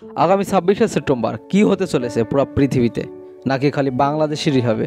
আগামী 26শে সেপ্টেম্বর কী হতে চলেছে পুরো পৃথিবীতে? নাকি খালি বাংলাদেশেরই হবে?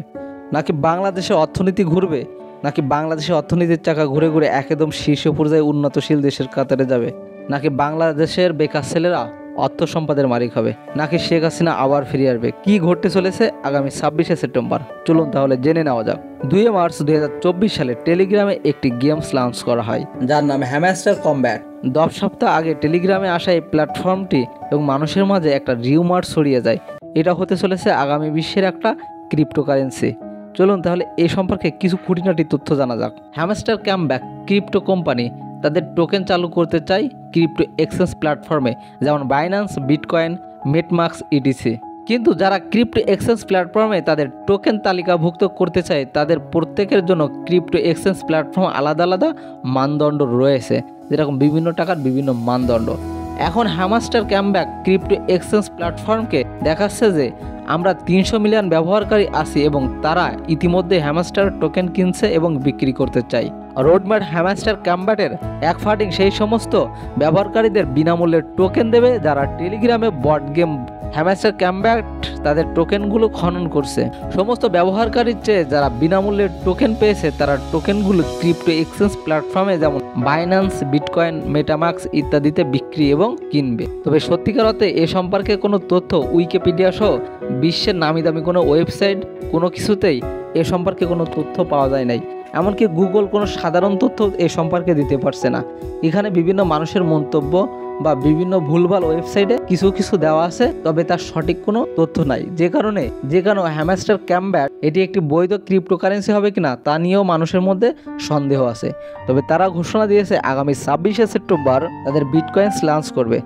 নাকি বাংলাদেশের অর্থনীতি ঘুরবে? নাকি বাংলাদেশের অর্থনীতির চাকা ঘুরে ঘুরে একদম শীর্ষ পর্যায়ে উন্নতশীল দেশের কাতারে যাবে? নাকি বাংলাদেশের বেকার ছেলেরা অর্থ সম্পদের মালিক হবে? নাকি শেখ হাসিনা আবার ফিরে আসবে? কি ঘটতে চলেছে আগামী 26শে সেপ্টেম্বর? চলুন তাহলে জেনে নেওয়া যাক। 2 মার্চ 2024 সালে টেলিগ্রামে একটি গেমস লঞ্চ করা হয় যার নাম হ্যামস্টার কমব্যাট। 10 সপ্তাহ আগে টেলিগ্রামে আসা এই প্ল্যাটফর্মটি এবং মানুষের মাঝে একটা রিউমার ছড়িয়ে যায় এটা হতে চলেছে আগামী বিশ্বের একটা ক্রিপ্টোকারেন্সি। চলুন তাহলে এই সম্পর্কে কিছু খুঁটিনাটি তথ্য জানা যাক। হ্যামস্টার কমব্যাট ক্রিপ্টো কোম্পানি তাদের টোকেন চালু করতে চায় ক্রিপ্টো এক্সচেঞ্জ প্ল্যাটফর্মে, যেমন বাইন্যান্স, বিটকয়েন, মেটমাক্স ইটিসি। কিন্তু যারা ক্রিপ্টো এক্সচেঞ্জ প্ল্যাটফর্মে তাদের টোকেন তালিকাভুক্ত করতে চায় তাদের প্রত্যেকের জন্য ক্রিপ্টো এক্সচেঞ্জ প্ল্যাটফর্ম আলাদা আলাদা মানদণ্ড রয়েছে, যেরকম বিভিন্ন টাকার বিভিন্ন মানদণ্ড। এখন হ্যামস্টার কমব্যাট ক্রিপ্টো এক্সচেঞ্জ প্ল্যাটফর্মকে দেখাচ্ছে যে আমরা 300 মিলিয়ন ব্যবহারকারী আছি এবং তারা ইতিমধ্যে হ্যামস্টার টোকেন কিনছে এবং বিক্রি করতে চায়। রোডম্যাপ হ্যামস্টার কমব্যাটের এক ফান্ডিং সেই সমস্ত ব্যবহারকারীদের বিনামূল্যে টোকেন দেবে যারা টেলিগ্রামে বট গেম হ্যামস্টার কমব্যাট তাদের টোকেনগুলো খনন করছে। সমস্ত ব্যবহারকারীর চেয়ে যারা বিনামূল্যে টোকেন পেয়েছে তারা টোকেনগুলো ক্রিপ্টো এক্সচেঞ্জ প্ল্যাটফর্মে যেমন বাইন্যান্স, বিটকয়েন, মেটামাক্স ইত্যাদিতে বিক্রি এবং কিনবে। তবে সত্যিকার অর্থে এ সম্পর্কে কোনো তথ্য উইকিপিডিয়া সহ বিশ্বের নামি দামি কোনো ওয়েবসাইট কোনো কিছুতেই এ সম্পর্কে কোনো তথ্য পাওয়া যায় নাই। এমনকি গুগল কোনো সাধারণ তথ্য এ সম্পর্কে দিতে পারছে না। এখানে বিভিন্ন মানুষের মন্তব্য বা বিভিন্ন ভুলভাল ওয়েবসাইটে কিছু দেওয়া আছে, তবে তার সঠিক কোনো তথ্য নাই। যে কারণে হ্যামস্টার কমব্যাট এটি একটি বৈধ ক্রিপ্টোকারেন্সি হবে কিনা তা নিয়েও মানুষের মধ্যে সন্দেহ আছে। তবে তারা ঘোষণা দিয়েছে আগামী 26শে সেপ্টেম্বর তাদের বিটকয়েন্স লঞ্চ করবে,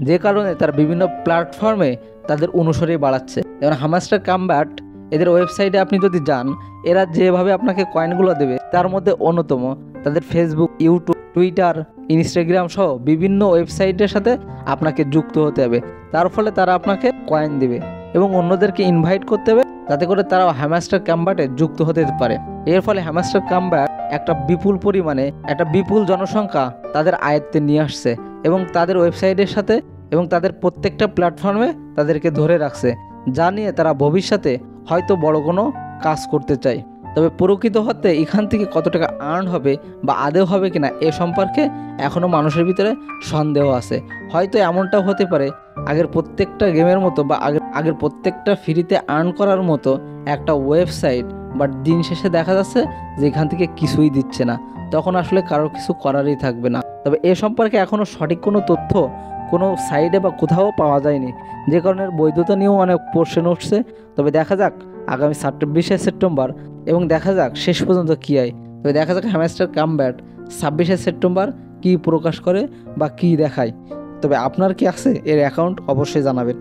যে কারণে তারা বিভিন্ন প্ল্যাটফর্মে তাদের অনুসারী বাড়াচ্ছে। যেমন হ্যামস্টার কমব্যাট এদের ওয়েবসাইটে আপনি যদি যান, এরা যেভাবে আপনাকে কয়েনগুলো দেবে তার মধ্যে অন্যতম তাদের ফেসবুক, ইউটিউব, টুইটার, ইনস্টাগ্রাম সহ বিভিন্ন ওয়েবসাইটের সাথে আপনাকে যুক্ত হতে হবে। তার ফলে তারা আপনাকে কয়েন দেবে এবং অন্যদেরকে ইনভাইট করতে হবে যাতে করে তারাও হ্যামস্টার কমব্যাটে যুক্ত হতে পারে। এর ফলে হ্যামস্টার কমব্যাট একটা বিপুল পরিমাণে একটা বিপুল জনসংখ্যা তাদের আয়ত্তে নিয়ে আসছে এবং তাদের ওয়েবসাইটের সাথে এবং তাদের প্রত্যেকটা প্ল্যাটফর্মে তাদেরকে ধরে রাখছে, যা নিয়ে তারা ভবিষ্যতে হয়তো বড় কোনো কাজ করতে চায়। তবে প্রকৃত হতে এখান থেকে কত টাকা আর্ন হবে বা আদেও হবে কিনা এ সম্পর্কে এখনও মানুষের ভিতরে সন্দেহ আছে। হয়তো এমনটাও হতে পারে আগের প্রত্যেকটা গেমের মতো বা আগের প্রত্যেকটা ফ্রিতে আর্ন করার মতো একটা ওয়েবসাইট, বাট দিন শেষে দেখা যাচ্ছে যে এখান থেকে কিছুই দিচ্ছে না, তখন আসলে কারোর কিছু করারই থাকবে না। তবে এ সম্পর্কে এখনও সঠিক কোনো তথ্য কোনো সাইডে বা কোথাও পাওয়া যায়নি, যে কারণে বৈধতা নিয়েও অনেক প্রশ্ন উঠছে। তবে দেখা যাক আগামী 26শে সেপ্টেম্বর এবং দেখা যাক শেষ পর্যন্ত কী হয়। তবে দেখা যাক হ্যামস্টার কমব্যাট 26শে সেপ্টেম্বর কী প্রকাশ করে বা কী দেখায়। তবে আপনার কি আছে এর অ্যাকাউন্ট অবশ্যই জানাবেন।